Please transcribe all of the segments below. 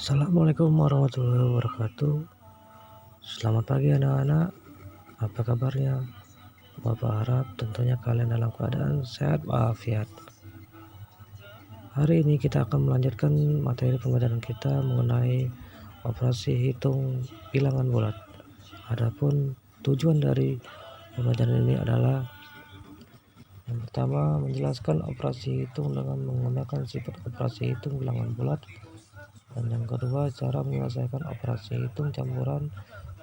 Assalamualaikum warahmatullahi wabarakatuh. Selamat pagi anak-anak. Apa kabarnya? Bapak harap tentunya kalian dalam keadaan sehat walafiat. Hari ini kita akan melanjutkan materi pembelajaran kita mengenai operasi hitung bilangan bulat. Adapun tujuan dari pembelajaran ini adalah yang pertama menjelaskan operasi hitung dengan menggunakan sifat operasi hitung bilangan bulat. Dan yang kedua, cara menyelesaikan operasi hitung campuran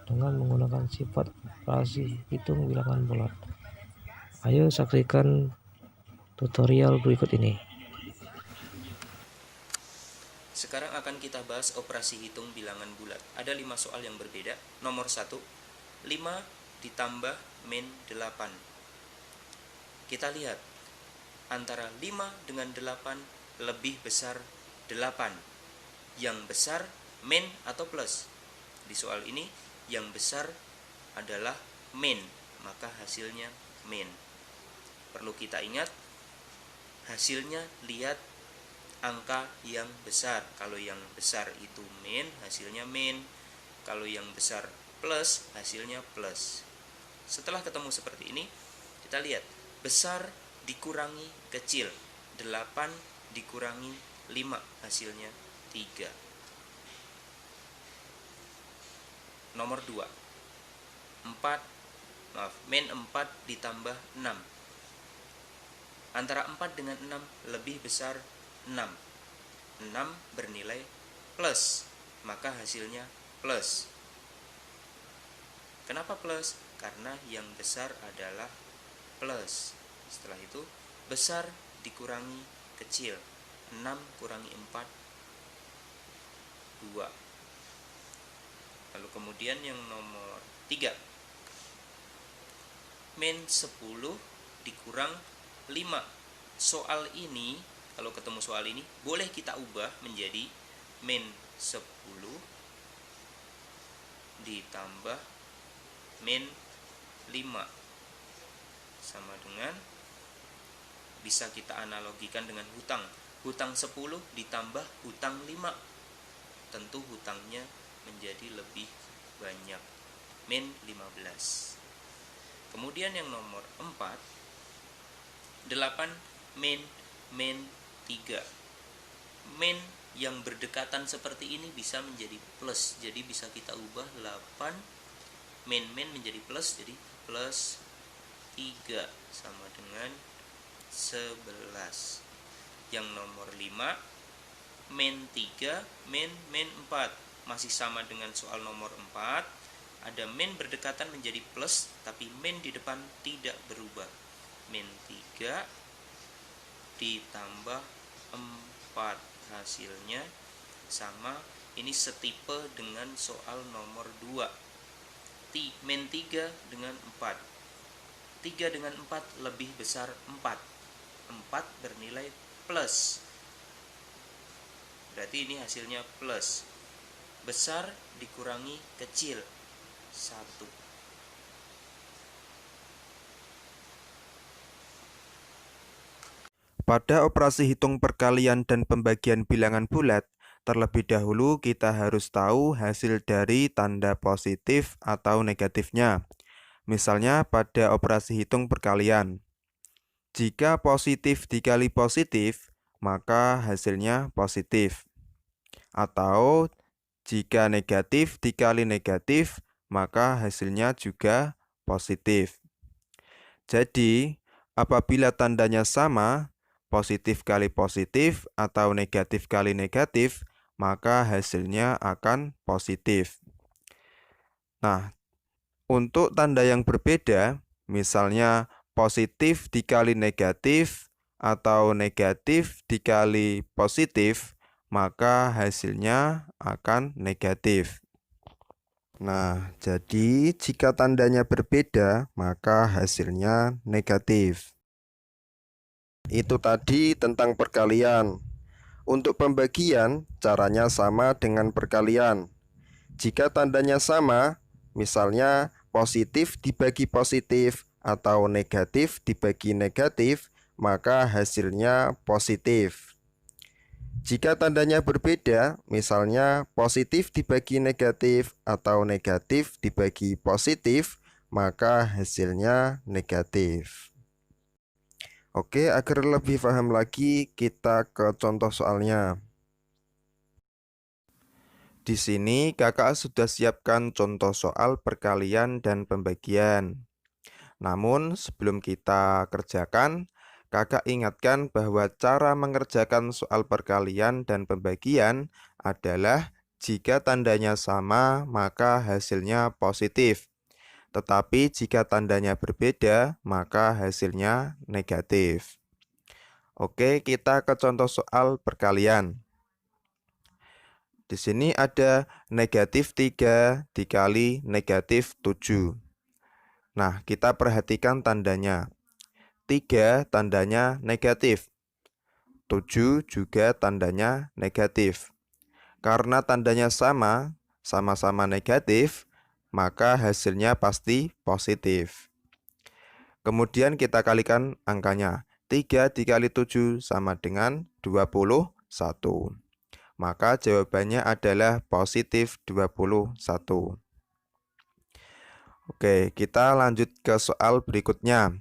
dengan menggunakan sifat operasi hitung bilangan bulat. Ayo saksikan tutorial berikut ini. Sekarang akan kita bahas operasi hitung bilangan bulat. Ada 5 soal yang berbeda. Nomor 1, 5 ditambah min 8. Kita lihat, antara 5 dengan 8 lebih besar 8. Yang besar min atau plus? Di soal ini yang besar adalah min, maka hasilnya min. Perlu kita ingat, hasilnya lihat angka yang besar. Kalau yang besar itu min, hasilnya min. Kalau yang besar plus, hasilnya plus. Setelah ketemu seperti ini, kita lihat besar dikurangi kecil. 8 dikurangi 5, hasilnya 3. Nomor 2, min 4 ditambah 6. Antara 4 dengan 6 lebih besar 6. 6 bernilai plus, maka hasilnya plus. Kenapa plus? Karena yang besar adalah plus. Setelah itu, besar dikurangi kecil. 6 kurangi 4, 2. Lalu kemudian yang nomor 3, min 10 dikurang 5. Soal ini, kalau ketemu soal ini, boleh kita ubah menjadi min 10 ditambah min 5. Sama dengan, bisa kita analogikan dengan hutang. Hutang 10 ditambah hutang 5. Tentu hutangnya menjadi lebih banyak, min 15. Kemudian yang nomor 4, 8 min 3. Min yang berdekatan seperti ini bisa menjadi plus, jadi bisa kita ubah 8 min menjadi plus, jadi plus 3 sama dengan 11. Yang nomor 5, min 3 min 4, masih sama dengan soal nomor 4. Ada min berdekatan menjadi plus, tapi min di depan tidak berubah. Min 3 ditambah 4, hasilnya sama. Ini setipe dengan soal nomor 2. Min 3 dengan 4. 3 dengan 4 lebih besar 4. 4 bernilai plus. Berarti ini hasilnya plus. Besar dikurangi kecil 1. Pada operasi hitung perkalian dan pembagian bilangan bulat, terlebih dahulu kita harus tahu hasil dari tanda positif atau negatifnya. Misalnya pada operasi hitung perkalian. Jika positif dikali positif, maka hasilnya positif. Atau jika negatif dikali negatif, maka hasilnya juga positif. Jadi, apabila tandanya sama, positif kali positif atau negatif kali negatif, maka hasilnya akan positif. Nah, untuk tanda yang berbeda, misalnya positif dikali negatif atau negatif dikali positif, maka hasilnya akan negatif. Nah, jadi jika tandanya berbeda, maka hasilnya negatif. Itu tadi tentang perkalian. Untuk pembagian, caranya sama dengan perkalian. Jika tandanya sama, misalnya positif dibagi positif atau negatif dibagi negatif, maka hasilnya positif. Jika tandanya berbeda, misalnya positif dibagi negatif atau negatif dibagi positif, maka hasilnya negatif. Oke, agar lebih paham lagi, kita ke contoh soalnya. Di sini kakak sudah siapkan contoh soal perkalian dan pembagian. Namun sebelum kita kerjakan, kakak ingatkan bahwa cara mengerjakan soal perkalian dan pembagian adalah jika tandanya sama, maka hasilnya positif. Tetapi jika tandanya berbeda, maka hasilnya negatif. Oke, kita ke contoh soal perkalian. Di sini ada negatif 3 dikali negatif 7. Nah, kita perhatikan tandanya. 3 tandanya negatif. 7 juga tandanya negatif. Karena tandanya sama-sama negatif, maka hasilnya pasti positif. Kemudian kita kalikan angkanya. 3 dikali 7 sama dengan 21. Maka jawabannya adalah positif 21. Oke, kita lanjut ke soal berikutnya.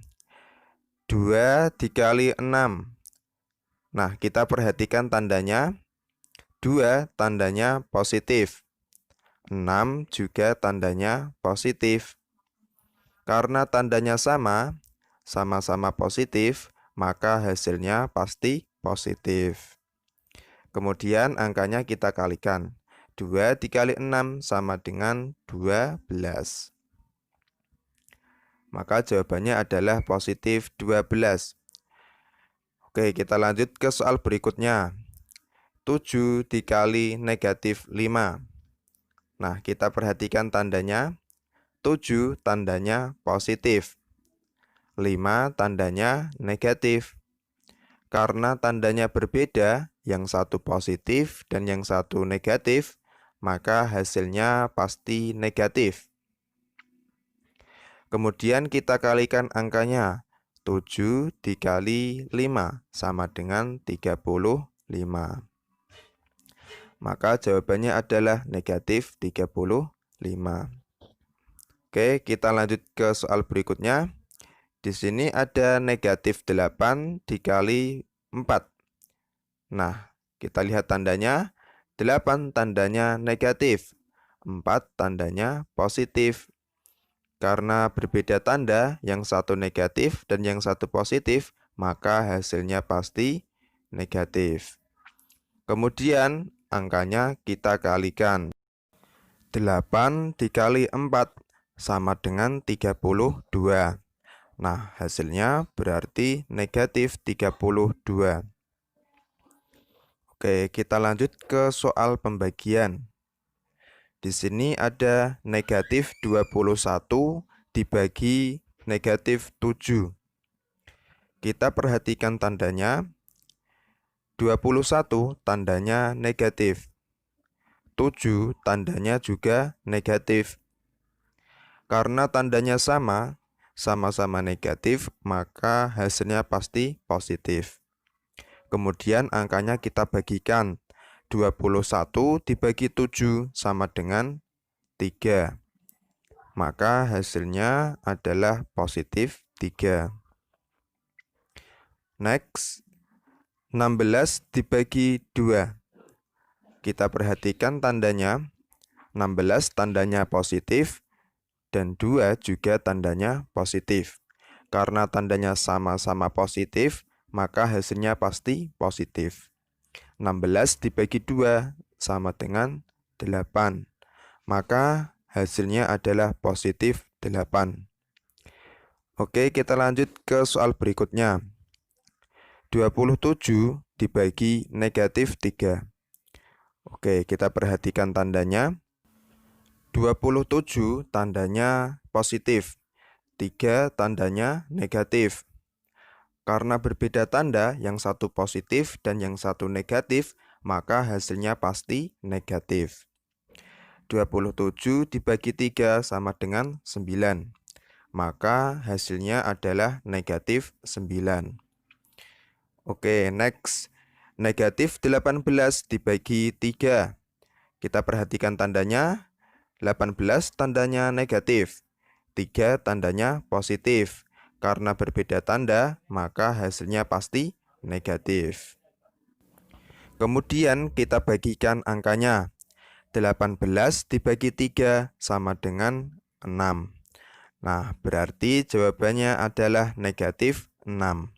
2 dikali 6. Nah, kita perhatikan tandanya. 2 tandanya positif. 6 juga tandanya positif. Karena tandanya sama-sama positif, maka hasilnya pasti positif. Kemudian angkanya kita kalikan. 2 dikali 6 sama dengan 12. Maka jawabannya adalah positif 12. Oke, kita lanjut ke soal berikutnya. 7 dikali negatif 5. Nah, kita perhatikan tandanya. 7 tandanya positif. 5 tandanya negatif. Karena tandanya berbeda, yang satu positif dan yang satu negatif, maka hasilnya pasti negatif. Kemudian kita kalikan angkanya. 7 dikali 5 sama dengan 35. Maka jawabannya adalah negatif 35. Oke, kita lanjut ke soal berikutnya. Di sini ada negatif 8 dikali 4. Nah, kita lihat tandanya. 8 tandanya negatif. 4 tandanya positif. Karena berbeda tanda, yang satu negatif dan yang satu positif, maka hasilnya pasti negatif. Kemudian, angkanya kita kalikan. 8 dikali 4 sama dengan 32. Nah, hasilnya berarti negatif 32. Oke, kita lanjut ke soal pembagian. Di sini ada negatif 21 dibagi negatif 7. Kita perhatikan tandanya. 21 tandanya negatif. 7 tandanya juga negatif. Karena tandanya sama-sama negatif, maka hasilnya pasti positif. Kemudian angkanya kita bagikan. 21 dibagi 7 sama dengan 3. Maka hasilnya adalah positif 3. Next, 16 dibagi 2. Kita perhatikan tandanya. 16 tandanya positif dan 2 juga tandanya positif. Karena tandanya sama-sama positif, maka hasilnya pasti positif. 16 dibagi 2 sama dengan 8. Maka hasilnya adalah positif 8. Oke, kita lanjut ke soal berikutnya. 27 dibagi negatif 3. Oke, kita perhatikan tandanya. 27 tandanya positif. 3 tandanya negatif. Karena berbeda tanda, yang satu positif dan yang satu negatif, maka hasilnya pasti negatif. 27 dibagi 3 sama dengan 9. Maka hasilnya adalah negatif 9. Oke, next. Negatif 18 dibagi 3. Kita perhatikan tandanya. 18 tandanya negatif. 3 tandanya positif. Karena berbeda tanda, maka hasilnya pasti negatif. Kemudian kita bagikan angkanya. 18 dibagi 3 sama dengan 6. Nah, berarti jawabannya adalah negatif 6.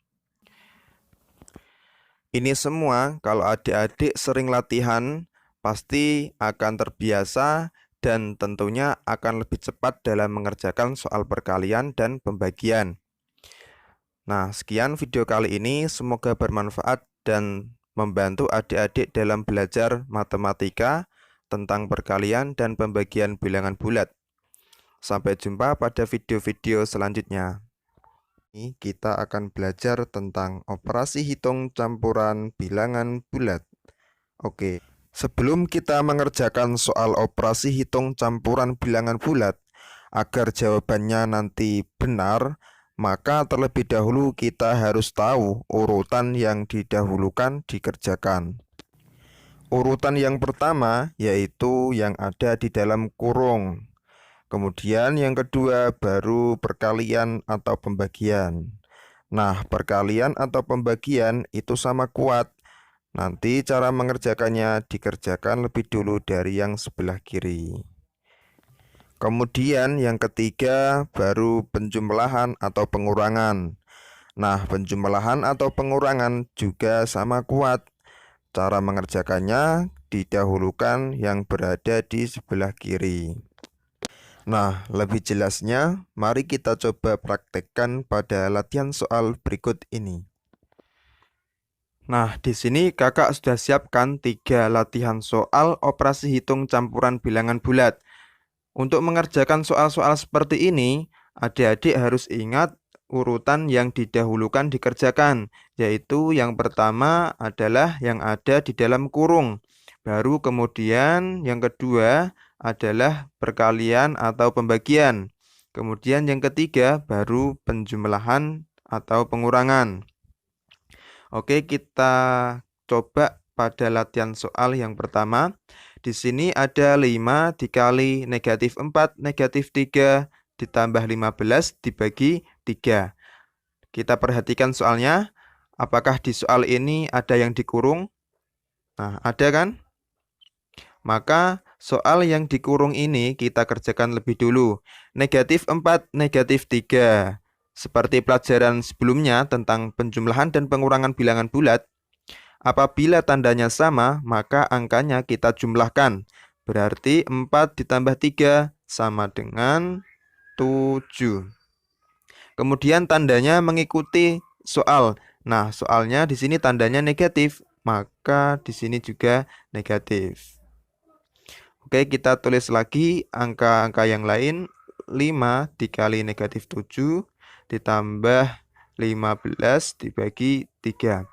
Ini semua kalau adik-adik sering latihan, pasti akan terbiasa dan tentunya akan lebih cepat dalam mengerjakan soal perkalian dan pembagian. Nah, sekian video kali ini, semoga bermanfaat dan membantu adik-adik dalam belajar matematika tentang perkalian dan pembagian bilangan bulat. Sampai jumpa pada video-video selanjutnya. Ini kita akan belajar tentang operasi hitung campuran bilangan bulat. Oke, sebelum kita mengerjakan soal operasi hitung campuran bilangan bulat, agar jawabannya nanti benar, maka terlebih dahulu kita harus tahu urutan yang didahulukan dikerjakan. Urutan yang pertama yaitu yang ada di dalam kurung. Kemudian yang kedua baru perkalian atau pembagian. Nah, perkalian atau pembagian itu sama kuat. Nanti cara mengerjakannya dikerjakan lebih dulu dari yang sebelah kiri. Kemudian yang ketiga baru penjumlahan atau pengurangan. Nah, penjumlahan atau pengurangan juga sama kuat. Cara mengerjakannya didahulukan yang berada di sebelah kiri. Nah, lebih jelasnya, mari kita coba praktekkan pada latihan soal berikut ini. Nah, di sini kakak sudah siapkan 3 latihan soal operasi hitung campuran bilangan bulat. Untuk mengerjakan soal-soal seperti ini, adik-adik harus ingat urutan yang didahulukan dikerjakan, yaitu yang pertama adalah yang ada di dalam kurung. Baru kemudian yang kedua adalah perkalian atau pembagian. Kemudian yang ketiga baru penjumlahan atau pengurangan. Oke, kita coba pada latihan soal yang pertama. Di sini ada 5 dikali negatif 4, negatif 3, ditambah 15 dibagi 3. Kita perhatikan soalnya. Apakah di soal ini ada yang dikurung? Nah, ada kan? Maka soal yang dikurung ini kita kerjakan lebih dulu. Negatif 4, negatif 3. Seperti pelajaran sebelumnya tentang penjumlahan dan pengurangan bilangan bulat, apabila tandanya sama, maka angkanya kita jumlahkan. Berarti 4 ditambah 3 sama dengan 7. Kemudian tandanya mengikuti soal. Nah, soalnya di sini tandanya negatif, maka di sini juga negatif. Oke, kita tulis lagi angka-angka yang lain. 5 dikali negatif 7 ditambah 15 dibagi 3.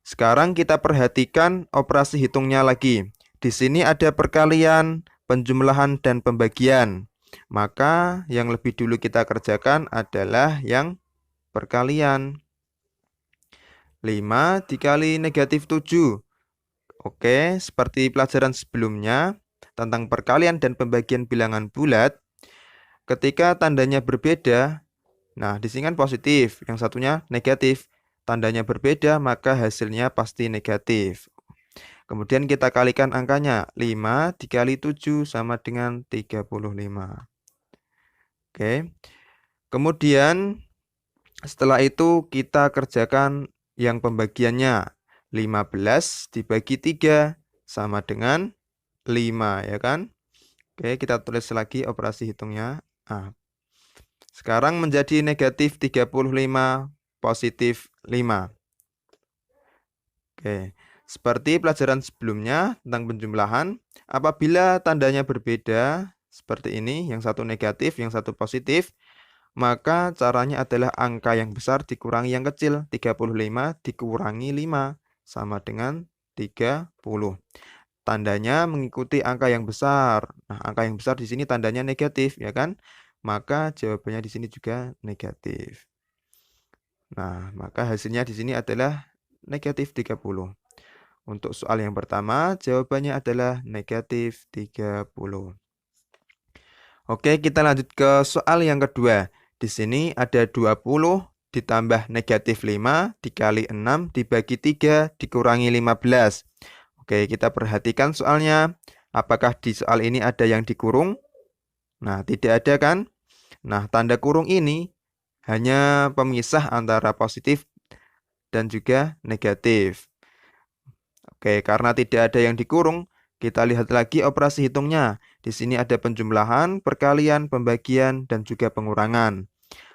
Sekarang kita perhatikan operasi hitungnya lagi. Di sini ada perkalian, penjumlahan, dan pembagian. Maka yang lebih dulu kita kerjakan adalah yang perkalian. 5 dikali negatif 7. Oke, seperti pelajaran sebelumnya tentang perkalian dan pembagian bilangan bulat, ketika tandanya berbeda, nah di sini kan positif, yang satunya negatif. Tandanya berbeda, maka hasilnya pasti negatif. Kemudian kita kalikan angkanya. 5 dikali 7 sama dengan 35. Oke. Kemudian setelah itu kita kerjakan yang pembagiannya. 15 dibagi 3 sama dengan 5, ya kan? Oke, kita tulis lagi operasi hitungnya. Sekarang menjadi negatif 35, positif 5. Oke, seperti pelajaran sebelumnya tentang penjumlahan, apabila tandanya berbeda seperti ini, yang satu negatif, yang satu positif, maka caranya adalah angka yang besar dikurangi yang kecil. 35 dikurangi 5 sama dengan 30. Tandanya mengikuti angka yang besar. Nah, angka yang besar di sini tandanya negatif, ya kan? Maka jawabannya di sini juga negatif. Nah, maka hasilnya di sini adalah negatif 30. Untuk soal yang pertama, jawabannya adalah negatif 30. Oke, kita lanjut ke soal yang kedua. Di sini ada 20 ditambah negatif 5 dikali 6 dibagi 3 dikurangi 15. Oke, kita perhatikan soalnya. Apakah di soal ini ada yang dikurung? Nah, tidak ada kan? Nah, tanda kurung ini hanya pemisah antara positif dan juga negatif. Oke, karena tidak ada yang dikurung, kita lihat lagi operasi hitungnya. Di sini ada penjumlahan, perkalian, pembagian, dan juga pengurangan.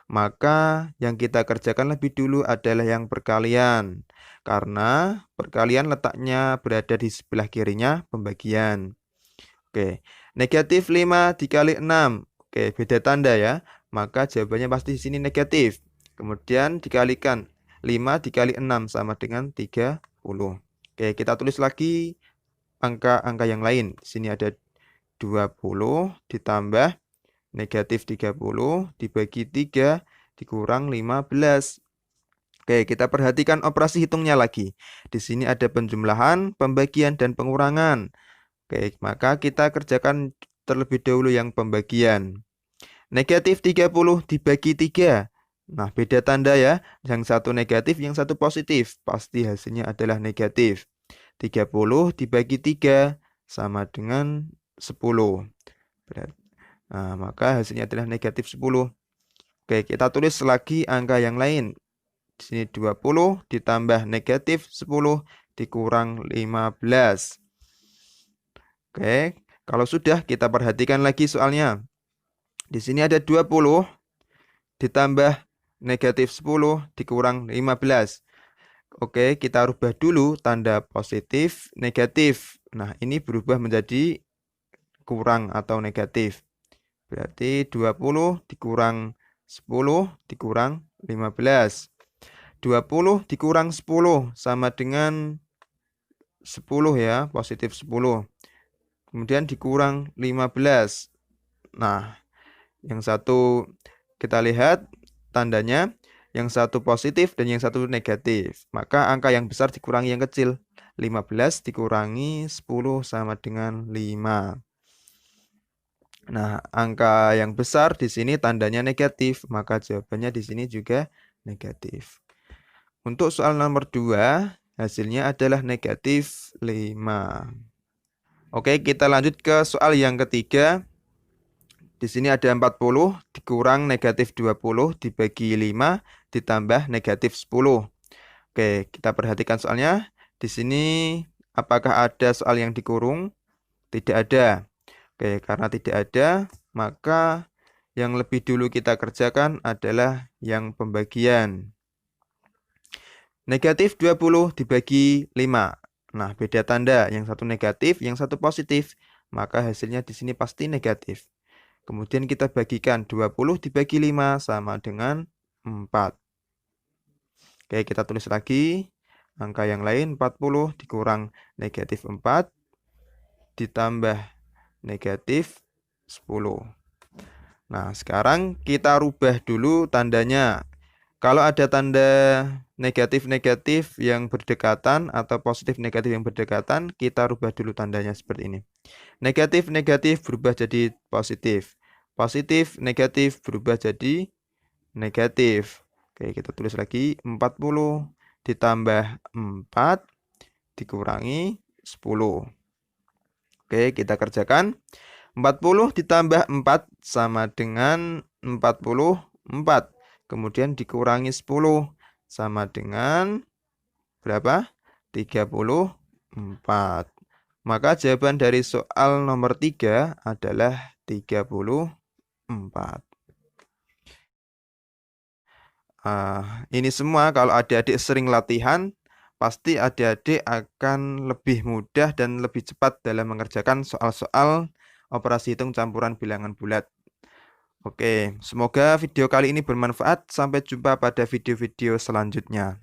Maka yang kita kerjakan lebih dulu adalah yang perkalian. Karena perkalian letaknya berada di sebelah kirinya pembagian. Oke, negatif 5 dikali 6. Oke, beda tanda ya. Maka jawabannya pasti di sini negatif. Kemudian dikalikan 5 dikali 6 sama dengan 30. Oke, kita tulis lagi angka-angka yang lain. Di sini ada 20 ditambah negatif 30 dibagi 3 dikurang 15. Oke, kita perhatikan operasi hitungnya lagi. Di sini ada penjumlahan, pembagian, dan pengurangan. Oke, maka kita kerjakan terlebih dahulu yang pembagian. Negatif 30 dibagi 3. Nah, beda tanda ya. Yang satu negatif, yang satu positif. Pasti hasilnya adalah negatif. 30 dibagi 3 sama dengan 10. Nah, maka hasilnya adalah negatif 10. Oke, kita tulis lagi angka yang lain. Di sini 20 ditambah negatif 10 dikurang 15. Oke, kalau sudah kita perhatikan lagi soalnya. Di sini ada 20 ditambah negatif 10 dikurang 15. Oke, kita rubah dulu tanda positif, negatif. Nah, ini berubah menjadi kurang atau negatif. Berarti 20 dikurang 10 dikurang 15. 20 dikurang 10 sama dengan 10 ya, positif 10. Kemudian dikurang 15. Nah, yang satu kita lihat tandanya, yang satu positif dan yang satu negatif. Maka angka yang besar dikurangi yang kecil. 15 dikurangi 10 sama dengan 5. Nah, angka yang besar di sini tandanya negatif, maka jawabannya di sini juga negatif. Untuk soal nomor 2, hasilnya adalah negatif 5. Oke, kita lanjut ke soal yang ketiga. Di sini ada 40 dikurang negatif 20 dibagi 5 ditambah negatif 10. Oke, kita perhatikan soalnya. Di sini apakah ada soal yang dikurung? Tidak ada. Oke, karena tidak ada, maka yang lebih dulu kita kerjakan adalah yang pembagian. Negatif 20 dibagi 5. Nah, beda tanda. Yang satu negatif, yang satu positif. Maka hasilnya di sini pasti negatif. Kemudian kita bagikan 20 dibagi 5 sama dengan 4. Oke, kita tulis lagi. Angka yang lain 40 dikurang negatif 4 ditambah negatif 10. Nah, sekarang kita rubah dulu tandanya. Kalau ada tanda negatif-negatif yang berdekatan atau positif-negatif yang berdekatan, kita rubah dulu tandanya seperti ini. Negatif-negatif berubah jadi positif. Positif, negatif berubah jadi negatif. Oke, kita tulis lagi 40 ditambah 4 dikurangi 10. Oke, kita kerjakan. 40 ditambah 4 sama dengan 44. Kemudian dikurangi 10 sama dengan berapa? 34. Maka jawaban dari soal nomor 3 adalah 34. Ini semua kalau adik-adik sering latihan, pasti adik-adik akan lebih mudah dan lebih cepat dalam mengerjakan soal-soal operasi hitung campuran bilangan bulat. Oke, semoga video kali ini bermanfaat. Sampai jumpa pada video-video selanjutnya.